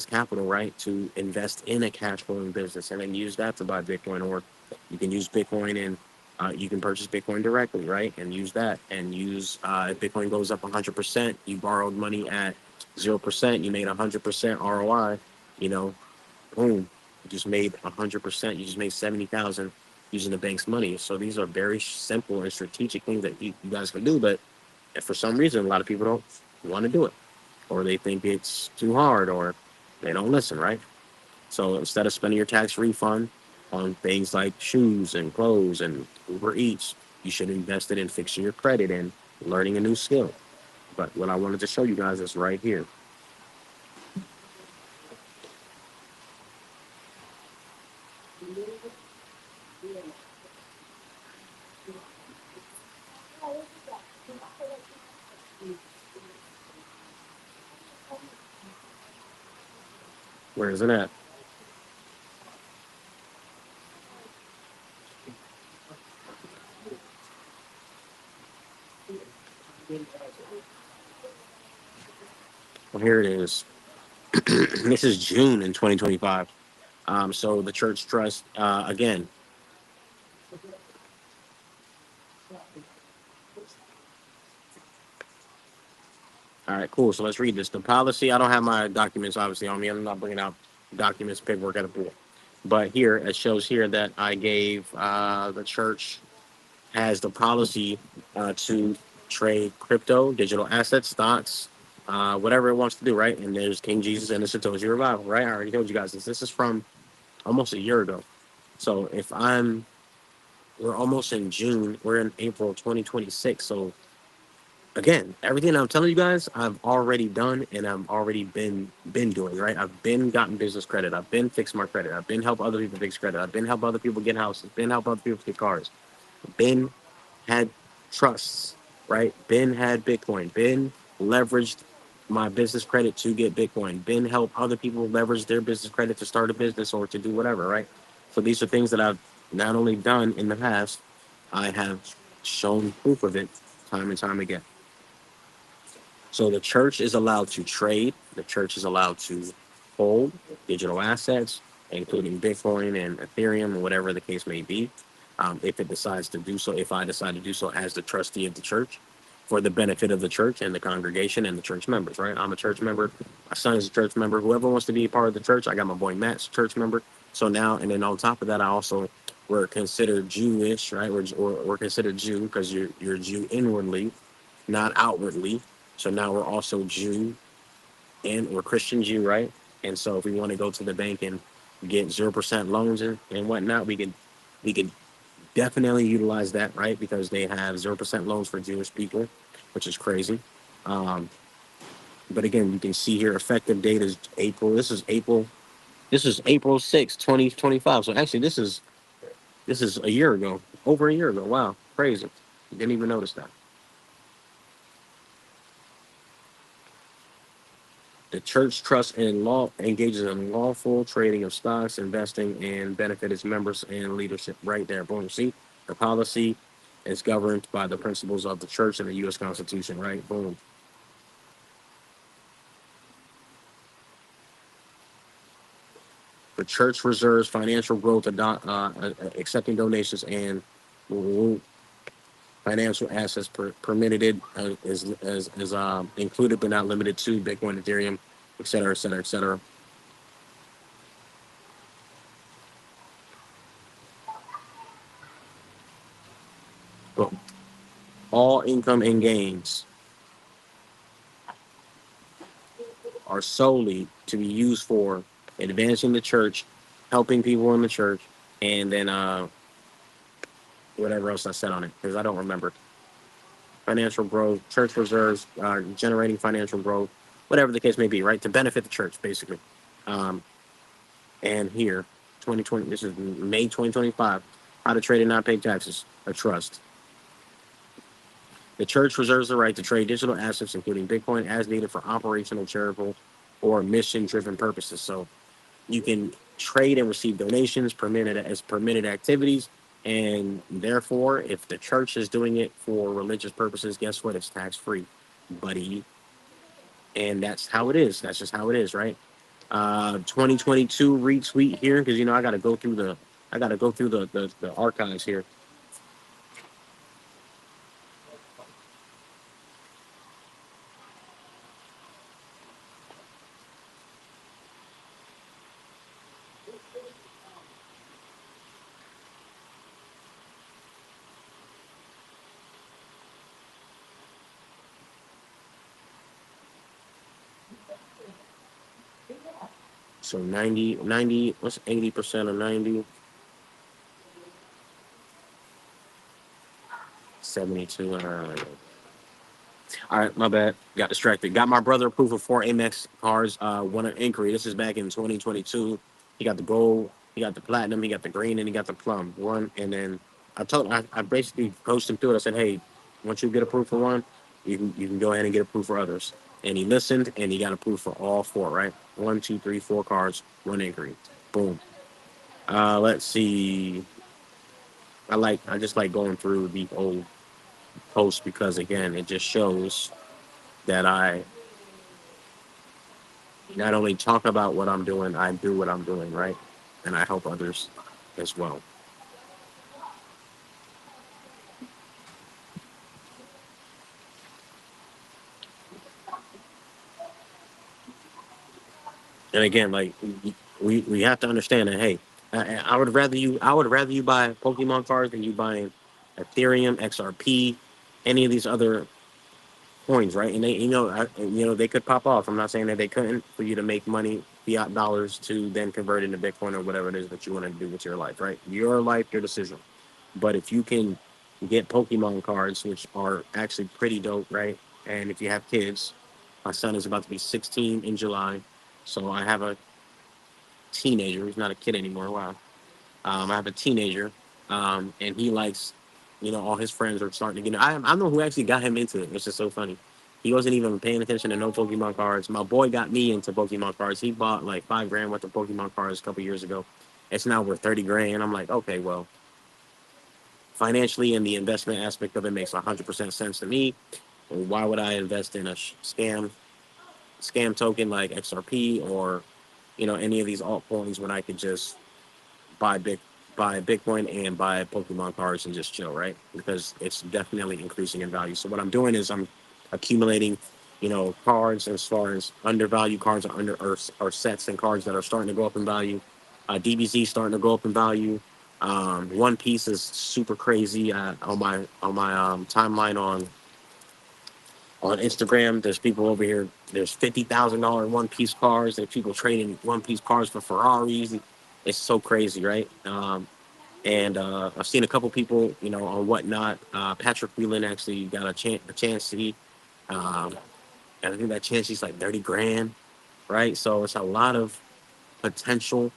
capital, right, to invest in a cash flowing business, and then use that to buy Bitcoin, or you can use Bitcoin and you can purchase Bitcoin directly, right, and use that, and use if Bitcoin goes up 100%, you borrowed money at 0%, you made 100% ROI, you know, boom, you just made 100%, you just made 70,000 using the bank's money. So these are very simple and strategic things that you guys can do, but if for some reason a lot of people don't want to do it, or they think it's too hard, or they don't listen, right? So instead of spending your tax refund on things like shoes and clothes and Uber Eats, you should invest it in fixing your credit and learning a new skill. But what I wanted to show you guys is right here. Where is it at? Well, here it is. This is June in 2025. So the church trust, again. All right, cool. So let's read this. The policy. I don't have my documents obviously on me. I'm not bringing out documents, paperwork at a pool. But here it shows here that I gave the church has the policy to trade crypto, digital assets, stocks, whatever it wants to do, right? And there's King Jesus and the Satoshi Revival, right? I already told you guys this. This is from almost a year ago. So we're almost in June. We're in April 2026. So again, everything I'm telling you guys, I've already done and I've already been doing, right? I've been gotten business credit. I've been fixed my credit. I've been help other people fix credit. I've been help other people get houses. Been help other people get cars. Been had trusts, right? Ben had Bitcoin. Ben leveraged my business credit to get Bitcoin. Ben helped other people leverage their business credit to start a business or to do whatever, right? So these are things that I've not only done in the past, I have shown proof of it time and time again. So the church is allowed to trade. The church is allowed to hold digital assets, including Bitcoin and Ethereum and whatever the case may be. If it decides to do so, if I decide to do so as the trustee of the church, for the benefit of the church and the congregation and the church members, right? I'm a church member. My son is a church member. Whoever wants to be a part of the church, I got my boy Matt's a church member. So now, and then on top of that, I also we're considered Jewish, right? We're considered Jew because you're Jew inwardly, not outwardly. So now we're also Jew and we're Christian Jew, right? And so if we want to go to the bank and get 0% loans and whatnot, we could definitely utilize that, right? Because they have 0% loans for Jewish people, which is crazy. Um, but again, you can see here effective date is April. This is April 6th, 2025. So actually this is a year ago, over a year ago. Wow, crazy. Didn't even notice that. The church trusts in law engages in lawful trading of stocks, investing, and benefit its members and leadership. Right there, boom. See, the policy is governed by the principles of the church and the U.S. Constitution. Right, boom. The church reserves financial growth, accepting donations, and financial assets permitted it is included but not limited to Bitcoin, Ethereum, et cetera, et cetera, et cetera. But all income and gains are solely to be used for advancing the church, helping people in the church, and then whatever else I said on it because I don't remember. financial growth, church reserves, generating financial growth, whatever the case may be, right? To benefit the church, basically. Um, and here, 2020, this is May 2025, how to trade and not pay taxes, a trust. The church reserves the right to trade digital assets, including Bitcoin, as needed for operational, charitable, or mission-driven purposes. So you can trade and receive donations permitted activities, and therefore, if the church is doing it for religious purposes, guess what? It's tax free, buddy. And that's how it is. That's just how it is, right? 2022 retweet here because I got to go through the archives here. So 90, what's 80% of 90? 72. All right, my bad. Got distracted. Got my brother approved for 4 Amex cards. Won an inquiry. This is back in 2022. He got the gold, he got the platinum, he got the green, and he got the plum. One, and then I basically coached him through it. I said, hey, once you get approved for one, you can go ahead and get approved for others. And he listened, and he got approved for all four. Right, 1, 2, 3, 4 cards, one inquiry. Boom. Let's see. I just like going through the old posts because again, it just shows that I not only talk about what I'm doing, I do what I'm doing, right? And I help others as well. And again, like we have to understand that hey, I would rather you buy Pokemon cards than you buying Ethereum, XRP, any of these other coins, right? And they could pop off. I'm not saying that they couldn't for you to make money, fiat dollars to then convert into Bitcoin or whatever it is that you want to do with your life, right? Your life, your decision. But if you can get Pokemon cards, which are actually pretty dope, right? And if you have kids, my son is about to be 16 in July, so I have a teenager. He's not a kid anymore. Wow. I have a teenager, and he likes, all his friends are starting to get. I know who actually got him into it, which is so funny. He wasn't even paying attention to no Pokemon cards. My boy got me into Pokemon cards. He bought like 5 grand worth of Pokemon cards a couple years ago. It's now worth 30 grand. I'm like, okay, well, financially and the investment aspect of it makes 100% sense to me. Why would I invest in a scam token like XRP or any of these altcoins when I could just buy big buy Bitcoin and buy Pokemon cards and just chill, right? Because it's definitely increasing in value. So what I'm doing is I'm accumulating, cards as far as undervalued cards or sets and cards that are starting to go up in value. DBZ starting to go up in value. One Piece is super crazy on my timeline on Instagram. There's people over here. There's $50,000 One Piece cars. There's people trading One Piece cars for Ferraris. It's so crazy, right? And I've seen a couple people, on Whatnot. Patrick Whelan actually got a chance to eat. And I think that chance is like 30 grand, right? So it's a lot of potential.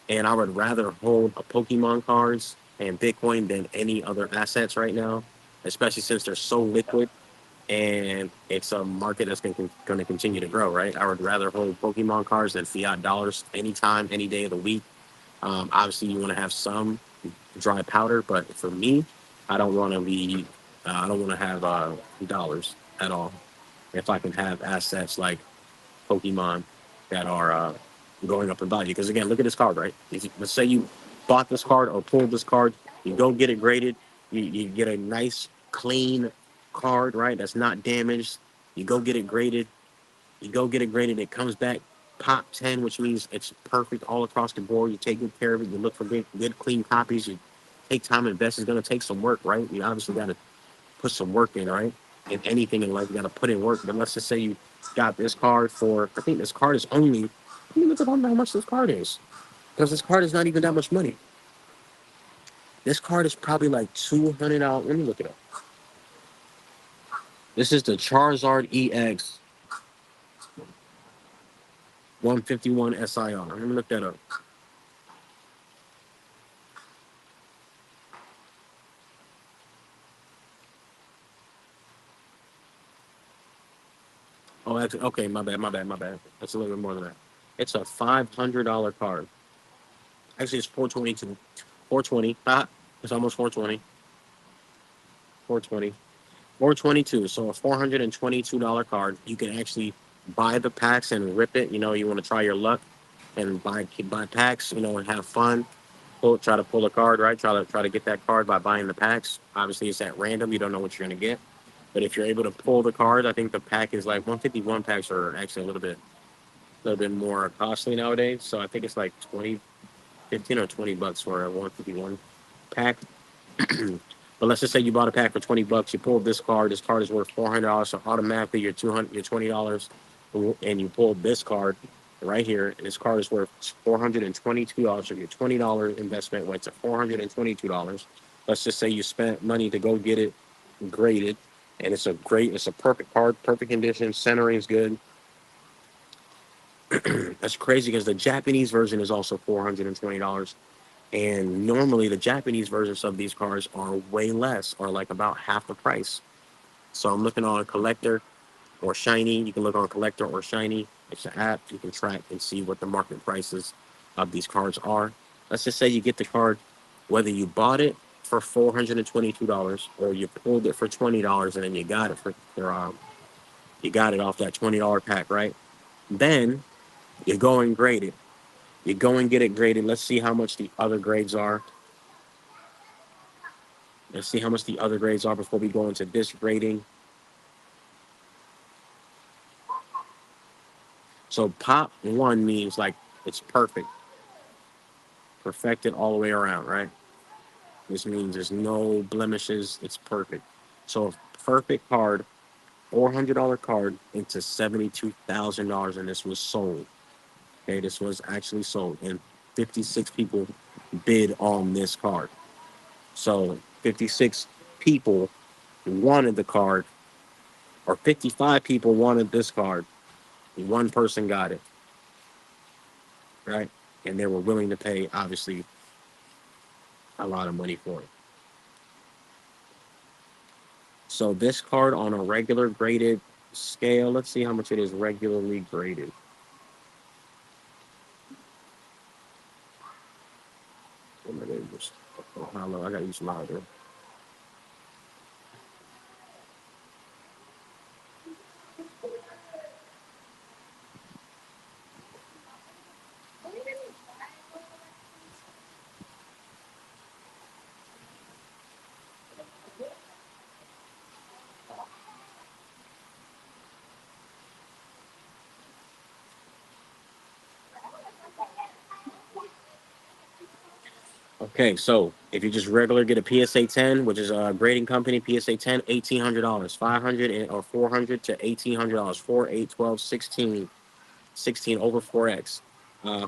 And I would rather hold a Pokemon cards and Bitcoin than any other assets right now, especially since they're so liquid and it's a market that's going to continue to grow, right? I would rather hold Pokemon cards than fiat dollars anytime, any day of the week. Obviously, you want to have some dry powder, but for me, I don't want to be, I don't want to have dollars at all. If I can have assets like Pokemon that are going up in value, because again, look at this card, right? Let's say you bought this card or pulled this card, you go get it graded, you get a nice clean card, right? That's not damaged. You go get it graded, it comes back pop 10, which means it's perfect all across the board. You take good care of it. You look for good clean copies. You take time and invest. It's going to take some work, right? You obviously got to put some work in, right? In anything in life, you got to put in work. But let's just say you got this card for, I think this card is only, let me look up how much this card is. Because this card is not even that much money. This card is probably like $200. Let me look it up. This is the Charizard EX 151 SIR. Let me look that up. Oh, actually, okay, my bad. That's a little bit more than that. It's a $500 card. Actually, it's 422. 420. Ah, it's almost 420. 420. 422. So a $422 card. You can actually buy the packs and rip it. You know, you want to try your luck and buy packs. You know, and have fun. Try to pull a card, right? Try to get that card by buying the packs. Obviously, it's at random. You don't know what you're gonna get. But if you're able to pull the card, I think the pack is like 151 packs are actually a little bit more costly nowadays. So I think it's like 20, 15 or $20 for a 151 pack. But let's just say you bought a pack for $20. You pulled this card. This card is worth $400. So automatically you're $20, and you pulled this card right here. And this card is worth $422. So your $20 investment went to $422. Let's just say you spent money to go get it graded, and it's a perfect card, perfect condition. Centering is good. That's crazy because the Japanese version is also $420. And normally the Japanese versions of these cars are way less, or like about half the price. So I'm looking on Collector or Shiny. You can look on Collector or Shiny. It's an app. You can track and see what the market prices of these cards are. Let's just say you get the card, whether you bought it for $422 or you pulled it for $20 and then you got it you got it off that $20 pack, right? Then you go and grade it. You go and get it graded. Let's see how much the other grades are. Let's see how much the other grades are before we go into this grading. So pop one means like it's perfect, perfected all the way around, right? This means there's no blemishes. It's perfect. So a perfect card, $400 card into $72,000, and this was sold. Okay, this was actually sold, and 56 people bid on this card. So 56 people wanted the card, or 55 people wanted this card. One person got it, right? And they were willing to pay, obviously, a lot of money for it. So this card on a regular graded scale, let's see how much it is regularly graded. Oh, hello, I gotta use louder. Okay, so if you just regular get a PSA 10, which is a grading company, PSA 10, $1,800, 500 or 400 to $1,800, 4, 8, 12, 16, 16 over 4x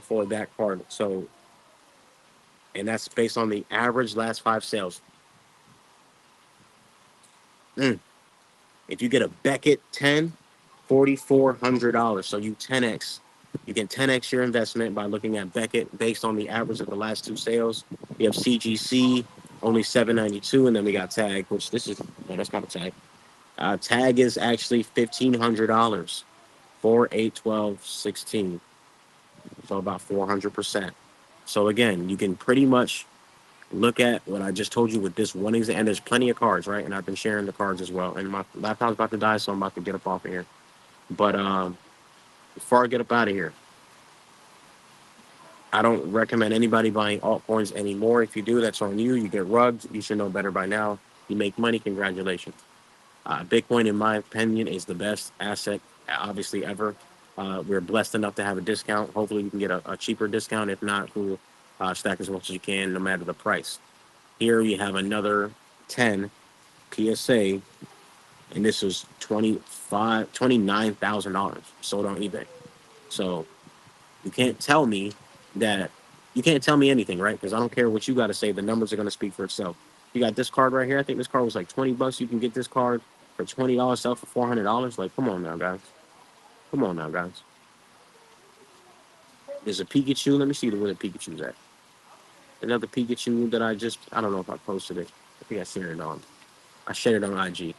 for that card. So, and that's based on the average last five sales. Mm. If you get a Beckett 10, $4,400. So you 10x. You can 10x your investment by looking at Beckett based on the average of the last two sales. We have CGC only 792, and then we got Tag, which this is no, that's not a Tag. Tag is actually $1,500. 4, 8, 12, 16. So about 400%. So again, you can pretty much look at what I just told you with this one example, and there's plenty of cards, right? And I've been sharing the cards as well. And my laptop's about to die, so I'm about to get up off of here. But before I get up out of here, I don't recommend anybody buying altcoins anymore. If you do, that's on you. You get rugged. You should know better by now. You make money. Congratulations. Bitcoin, in my opinion, is the best asset, obviously, ever. We're blessed enough to have a discount. Hopefully, you can get a cheaper discount. If not, we'll stack as much as you can, no matter the price. Here you have another 10 PSA, and this is $29,000 sold on eBay. So you can't tell me that you can't tell me anything, right? Because I don't care what you got to say. The numbers are going to speak for itself. You got this card right here. I think this card was like $20. You can get this card for $20, sell for $400. Like, come on now, guys. Come on now, guys. There's a Pikachu. Let me see where the Pikachu's at. Another Pikachu that I don't know if I posted it. I think I shared it on. I shared it on IG.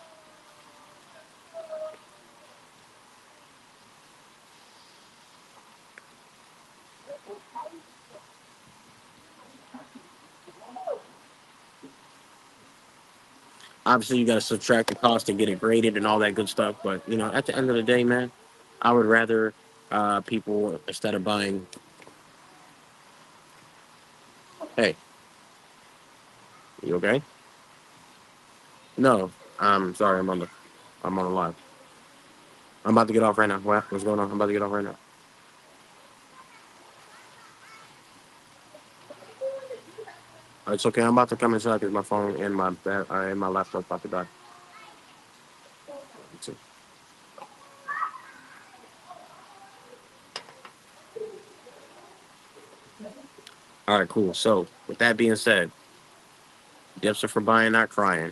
Obviously, you got to subtract the cost to get it graded and all that good stuff. But you know, at the end of the day, man, I would rather people instead of buying. Hey, you okay? No, I'm sorry. I'm on the live. I'm about to get off right now. What's going on? I'm about to get off right now. It's okay. I'm about to come inside because my phone and my laptop about to die. All right, cool. So with that being said, Dipster for buying, not crying.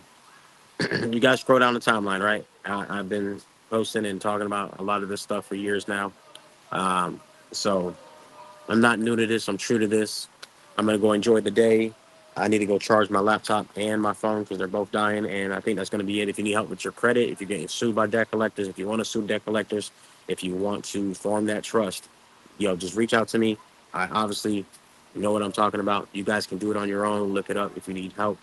You guys scroll down the timeline, right? I've been posting and talking about a lot of this stuff for years now. Um, so I'm not new to this. I'm true to this. I'm gonna go enjoy the day. I need to go charge my laptop and my phone because they're both dying. And I think that's gonna be it. If you need help with your credit, if you're getting sued by debt collectors, if you want to sue debt collectors, if you want to form that trust, yo, just reach out to me. I obviously know what I'm talking about. You guys can do it on your own. Look it up if you need help.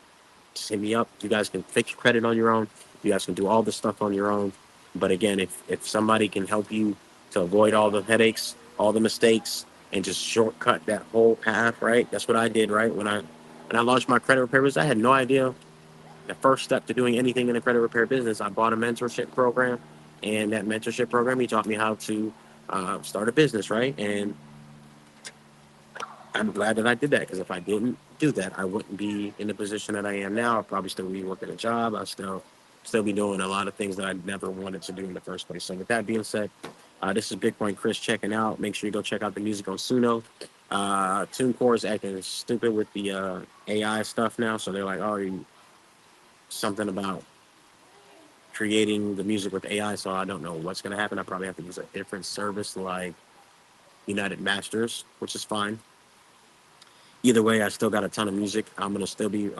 Just hit me up. You guys can fix your credit on your own. You guys can do all this stuff on your own. But again, if somebody can help you to avoid all the headaches, all the mistakes, and just shortcut that whole path, right? That's what I did, right? When I launched my credit repair business, I had no idea the first step to doing anything in the credit repair business. I bought a mentorship program, and that mentorship program, he taught me how to start a business, right? And I'm glad that I did that because if I didn't do that, I wouldn't be in the position that I am now. I'd probably still be working a job. I'd still be doing a lot of things that I never wanted to do in the first place. So with that being said, this is Bitcoin Chris checking out. Make sure you go check out the music on Suno. TuneCore is acting stupid with the AI stuff now. So they're like, oh, something about creating the music with AI. So I don't know what's going to happen. I probably have to use a different service like United Masters, which is fine. Either way, I still got a ton of music. I'm gonna still be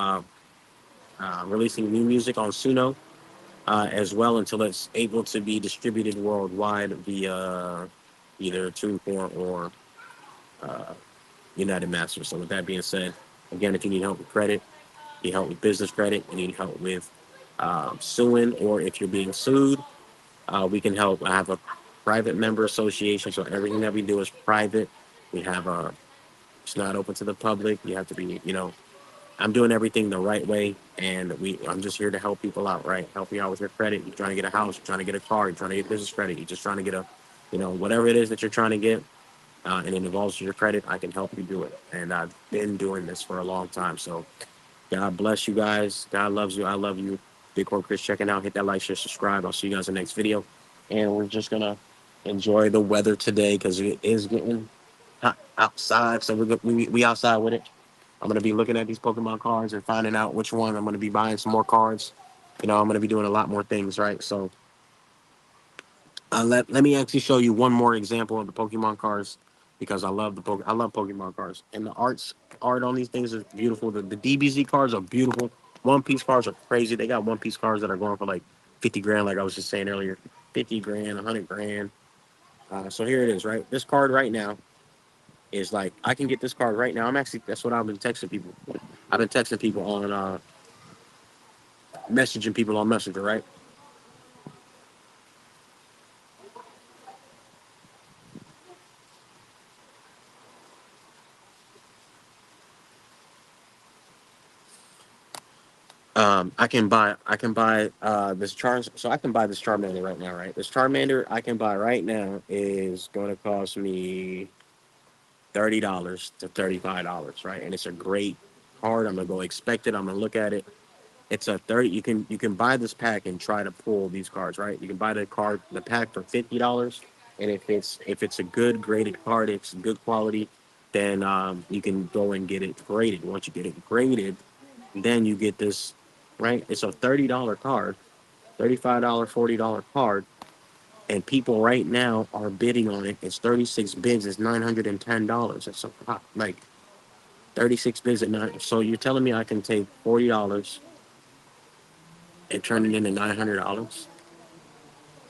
releasing new music on Suno as well until it's able to be distributed worldwide via either TuneCore or uh, United Masters. So with that being said, again, if you need help with credit, you need help with business credit, you need help with suing, or if you're being sued, we can help. I have a private member association, so everything that we do is private. We have a it's not open to the public. You have to be, I'm doing everything the right way, and I'm just here to help people out, right? Help you out with your credit. You're trying to get a house, you're trying to get a car, you're trying to get business credit, you're just trying to get whatever it is that you're trying to get, and it involves your credit. I can help you do it, and I've been doing this for a long time. So God bless you guys. God loves you. I love you. Bitcoin Chris checking out. Hit that like, share, subscribe. I'll see you guys in the next video, and we're just gonna enjoy the weather today because it is getting hot outside. So we outside with it. I'm gonna be looking at these Pokemon cards and finding out which one I'm gonna be buying some more cards. I'm gonna be doing a lot more things, right? So let me actually show you one more example of the Pokemon cards because I love Pokemon cards and the art on these things is beautiful. The DBZ cards are beautiful. One Piece cards are crazy. They got One Piece cards that are going for like 50 grand, like I was just saying earlier, 50 grand, 100 grand. So here it is, right? This card right now is like I can get this card right now. That's what I've been texting people. I've been texting people on messaging people on Messenger, right? I can buy this Char so I can buy this Charmander right now, right? This Charmander I can buy right now is going to cost me $30 to $35, right? And it's a great card. I'm gonna go expect it. I'm gonna look at it. It's a 30. You can buy this pack and try to pull these cards, right? You can buy the pack for $50, and if it's a good graded card, it's good quality, then you can go and get it graded. Once you get it graded, then you get this, right? It's a $30 card, $35, $40 card, and people right now are bidding on it. It's 36 bids. It's $910. It's a lot. Like 36 bids at nine. So you're telling me I can take $40 and turn it into $900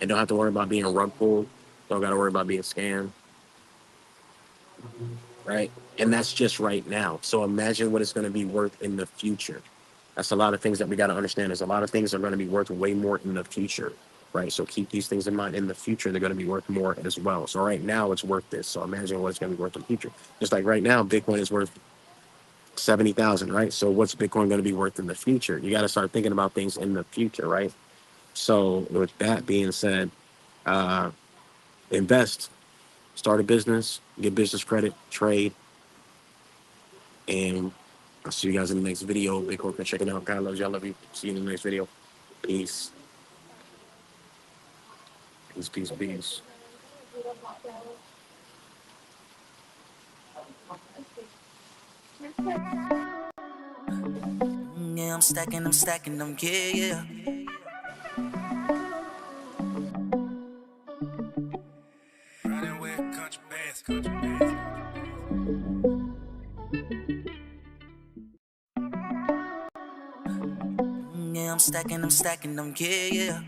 and don't have to worry about being rug pulled. Don't got to worry about being scammed, right? And that's just right now. So imagine what it's going to be worth in the future. That's a lot of things that we got to understand. There's a lot of things that are going to be worth way more in the future, right? So keep these things in mind. In the future, they're going to be worth more as well. So right now, it's worth this. So imagine what it's going to be worth in the future. Just like right now, Bitcoin is worth 70,000, right? So what's Bitcoin going to be worth in the future? You got to start thinking about things in the future, right? So with that being said, uh, invest, start a business, get business credit, trade, and I'll see you guys in the next video. Bitcoin, check it out. God loves y'all. Love you. See you in the next video. Peace. Peace, peace, peace. Yeah, I'm stacking them, yeah, yeah. Running with country bass, country bass. Yeah, I'm stacking them, yeah, yeah.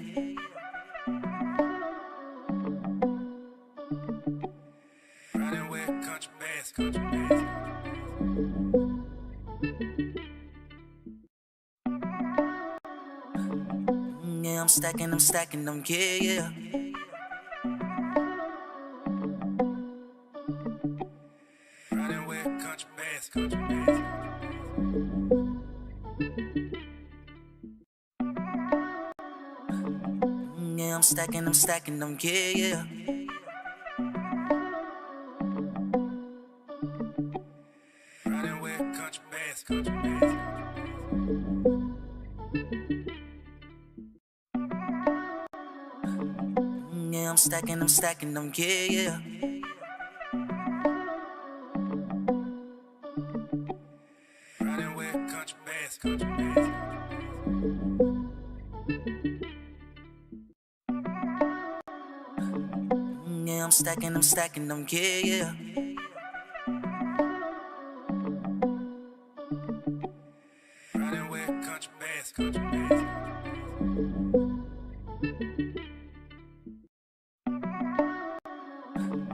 Running with country bass, country bass. Yeah, I'm stacking them, yeah, yeah. Running with country bass, country bass. Yeah, I'm stacking them, yeah, yeah. Running with country bass, country bass. Yeah, I'm stacking them, yeah, yeah. Running with country bass, country bass. Yeah, I'm stacking them, yeah, yeah. Running with country bass, country bass.